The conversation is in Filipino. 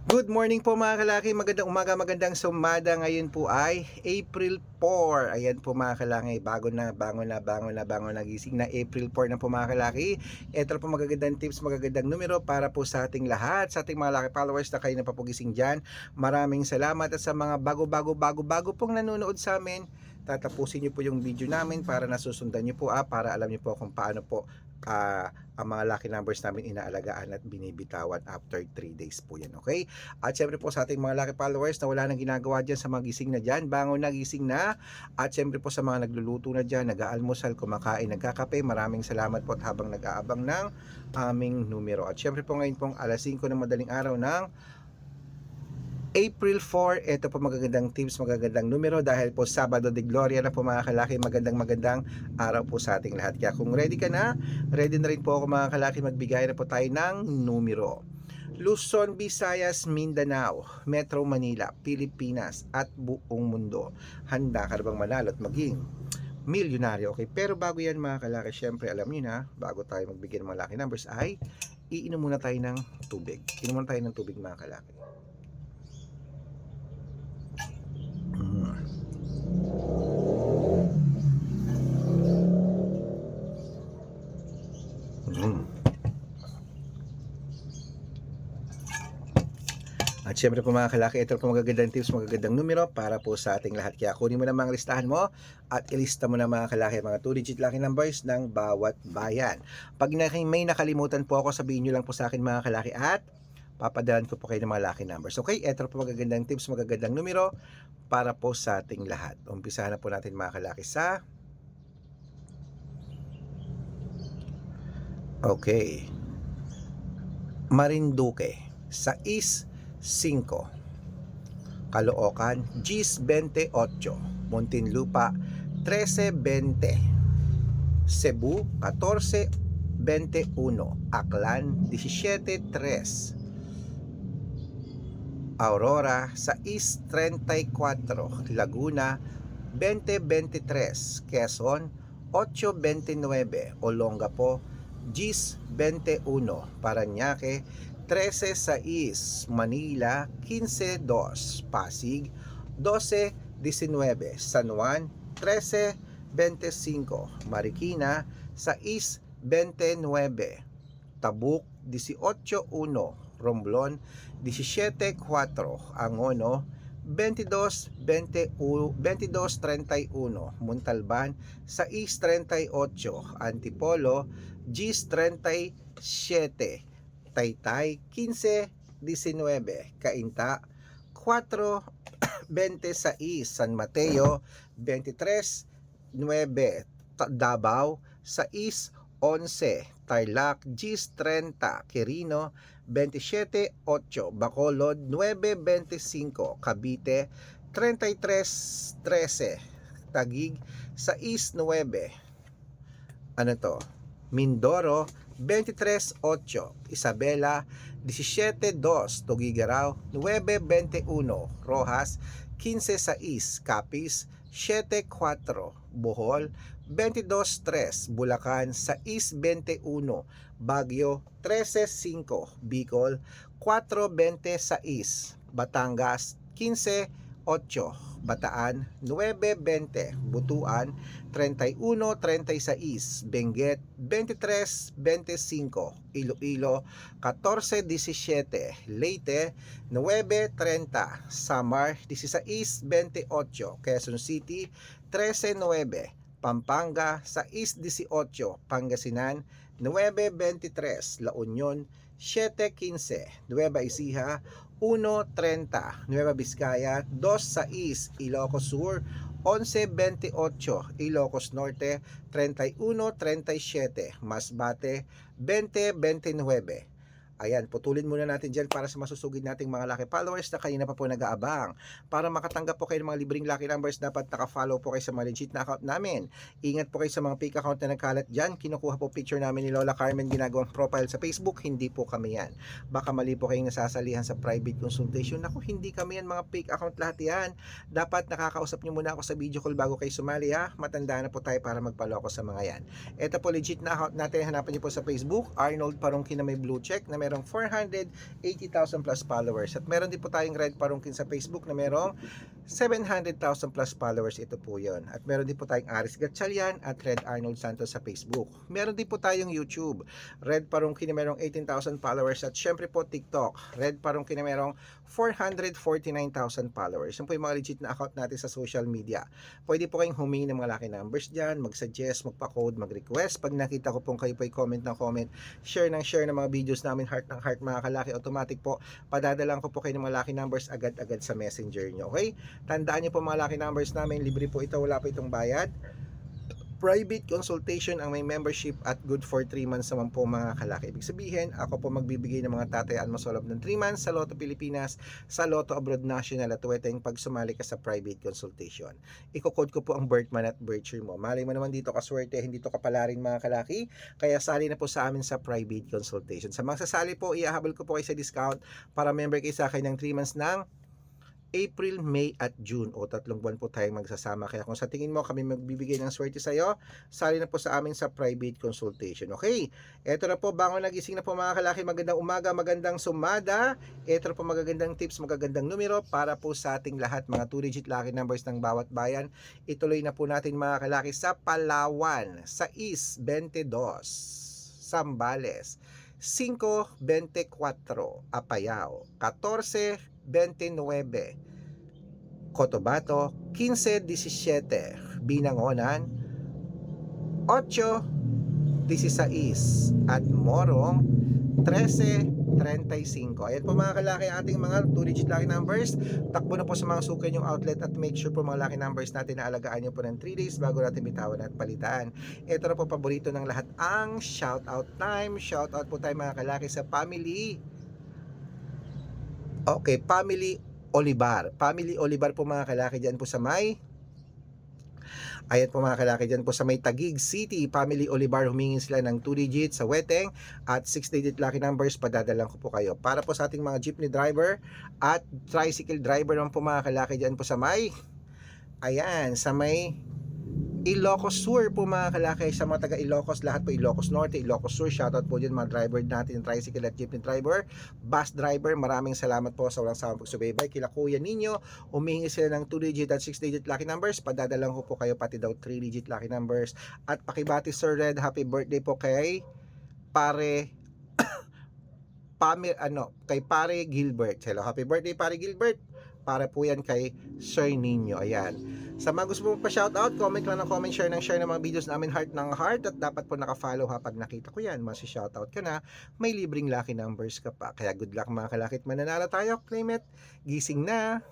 Good morning po mga kalaki, magandang umaga, magandang sumada. Ngayon po ay April 4. Ayan po mga kalaki, bangon na gising na April 4 na po mga kalaki. Ito po magagandang tips, magagandang numero para po sa ating lahat, sa ating mga laki followers na kayo na papugising dyan. Maraming salamat at sa mga bago pong nanonood sa amin, tatapusin nyo po yung video namin para nasusundan nyo po para alam nyo po kung paano po ang mga lucky numbers namin inaalagaan at binibitawan after 3 days po yan, okay? At syempre po sa ating mga lucky followers na wala nang ginagawa dyan, sa mga gising na dyan, bangon na, gising na. At syempre po sa mga nagluluto na dyan, nag-aalmusal, kumakain, nagkakape, maraming salamat po at habang nag-aabang ng aming numero. At syempre po ngayon pong alas 5 ng madaling araw ng April 4, ito po magagandang tips, magagandang numero dahil po Sabado de Gloria na po mga kalaki, magandang araw po sa ating lahat. Kaya kung ready ka na, ready na rin po ako mga kalaki, magbigay na po tayo ng numero. Luzon, Visayas, Mindanao, Metro Manila, Pilipinas at buong mundo. Handa ka na bang manalo at maging milyonaryo? Okay, pero bago yan mga kalaki, syempre alam niyo na, bago tayo magbigay ng mga lucky numbers ay iinom muna tayo ng tubig. Inom muna tayo ng tubig mga kalaki. At syempre po mga kalaki, ito po magagandang tips, magagandang numero para po sa ating lahat. Kaya kunin mo na mga listahan mo at ilista mo na mga kalaki, mga 2-digit lucky numbers ng bawat bayan. Pag may nakalimutan po ako, sabihin nyo lang po sa akin mga kalaki at papadalan ko po kayo ng mga lucky numbers. Okay, ito po magagandang tips, magagandang numero para po sa ating lahat. Umpisahan na po natin mga kalaki sa Marinduque, 6-5. Caloocan, 10-28. Muntinlupa, 13-20. Cebu, 14-21. Aklan, 17-3. Aurora, 6-34. Laguna, 20-23. Quezon, 8-29. Olongapo, 10-21. Parañaque, 13-6. Manila, 15-2. Pasig, 12-19. San Juan, 13-25. Marikina, 6-29. Tabuk, 18-1. Romblon, 17-4. Angono, 22-31. Montalban, 6-38. Antipolo, 10-37. Taytay, 15-19. Cainta, 4-26. San Mateo, 23-9. Davao, 6-11. Tarlac, 10-30. Quirino, 27-8. Bacolod, 9-25. Cavite, 33-13. Taguig, 6-9. Ano to? Mindoro, 23-8. Isabela, 17-2. Tuguegarao, 9-21. Rojas, 15-6. Capiz, 7-4. Bohol, 22-3. Bulacan, 6-21. Baguio, 13-5. Bicol, 4-26. Batangas, 15-8. Bataan, 9-20. Butuan, 31-36. Benguet, 23-25. Iloilo, 14-17. Leyte, 9-30. Samar, 16-28. Quezon City, 13-9. Pampanga, 6-18. Pangasinan, 9-23. La Union, 7-15. Nueva Ecija, 1-30. Nueva Vizcaya, 2-6. Ilocos Sur, 11-28. Ilocos Norte, 31-37. Masbate, 20-29. Ayan, putulin muna natin dyan para sa masusugid nating mga lucky followers na kanina pa po nag-aabang. Para makatanggap po kayo ng mga libreng lucky numbers, dapat naka-follow po kayo sa mga legit na account namin. Ingat po kayo sa mga fake account na nagkalat dyan. Kinukuha po picture namin ni Lola Carmen, ginagawang profile sa Facebook. Hindi po kami yan. Baka mali po kayong nasasalihan sa private consultation. Naku, hindi kami yan, mga fake account lahat yan. Dapat nakakausap nyo muna ako sa video call bago kayo sumali ha. Matanda na po tayo para magpaloko sa mga yan. Ito po legit na account natin. Hanapan nyo po sa Facebook, Arnold Parungki na may blue check na merong 480,000 plus followers. At meron din po tayong Red Parungkin sa Facebook na merong 700,000 plus followers. Ito po yun. At meron din po tayong Aris Gatchalian at Red Arnold Santos sa Facebook. Meron din po tayong YouTube, Red Parungkin na merong 18,000 followers. At syempre po TikTok, Red Parungkin na merong 449,000 followers. Yan po yung mga legit na account natin sa social media. Pwede po kayong humingi ng mga lucky numbers dyan, mag-suggest, magpa-code, mag-request. Pag nakita ko pong kayo po comment ng comment, share ng mga videos namin, heart ng heart mga kalaki, automatic po, padadalang ko po kayo ng mga lucky numbers agad-agad sa messenger nyo. Okay? Tandaan nyo po mga lucky numbers namin, libre po ito, wala po itong bayad. Private consultation ang may membership at good for 3 months naman po mga kalaki. Ibig sabihin, ako po magbibigay ng mga tatayaan mo sa loob ng 3 months sa Lotto Pilipinas, sa Lotto Abroad National at Weteng pag sumali ka sa private consultation. Iko-code ko po ang birth month at birth year mo. Malay mo naman dito kaswerte, hindi to kapalarin mga kalaki. Kaya sali na po sa amin sa private consultation. Sa mga sasali po, iahabol ko po kayo sa discount para member kayo sa akin ng 3 months ng April, May at June o 3 buwan po tayong magsasama. Kaya kung sa tingin mo kami magbibigay ng swerte sa iyo, sali na po sa amin sa private consultation. Okay? Ito na po, bangon nagising na po mga kalaki, magandang umaga, magandang sumada. Ito na po magagandang tips, magagandang numero para po sa ating lahat, mga 2-digit lucky numbers ng bawat bayan. Ituloy na po natin mga kalaki sa Palawan, sa East 22, Zambales 5-24, Apayao 14-29, Cotabato 15-17, Binangonan 8-16 at Morong 13-35. Ayan po mga kalaki ating mga 2-digit lucky numbers. Takbo na po sa mga suki yung outlet at make sure po mga lucky numbers natin na alagaan nyo po ng 3 days bago natin bitawan at palitan. Ito na po paborito ng lahat, ang shoutout time. Shoutout po tayo mga kalaki sa family. Okay, Family Olivar. Family Olivar po mga kalaki dyan po sa may, ayan po mga kalaki dyan po sa may Taguig City. Family Olivar, humingin sila ng 2 digits sa Weteng at 6 digit lucky numbers, padadalang ko po kayo. Para po sa ating mga jeepney driver at tricycle driver naman po mga kalaki dyan po sa may, ayan, sa may Ilocos Sur po mga kalaki, sa mga taga Ilocos, lahat po Ilocos Norte, Ilocos Sur, shoutout po dyan mga driver natin, tricycle at jeepney driver, bus driver, maraming salamat po sa walang sawang pagsubaybay. Kila kuya ninyo, umihingi sila ng 2 digit at 6 digit lucky numbers, padadalang ko po kayo pati daw 3 digit lucky numbers. At pakibati Sir Red, happy birthday po kay pare kay pare Gilbert. Hello, happy birthday pare Gilbert. Para po yan kay Sir Nino. Ayan. Sa mga gusto mo pa shoutout, comment lang ng comment, share ng mga videos namin, heart ng heart, at dapat po naka-follow ha. Pag nakita ko yan, masi-shoutout ka na, may libreng lucky numbers ka pa. Kaya good luck mga kalakit, mananalo tayo, claim it, gising na.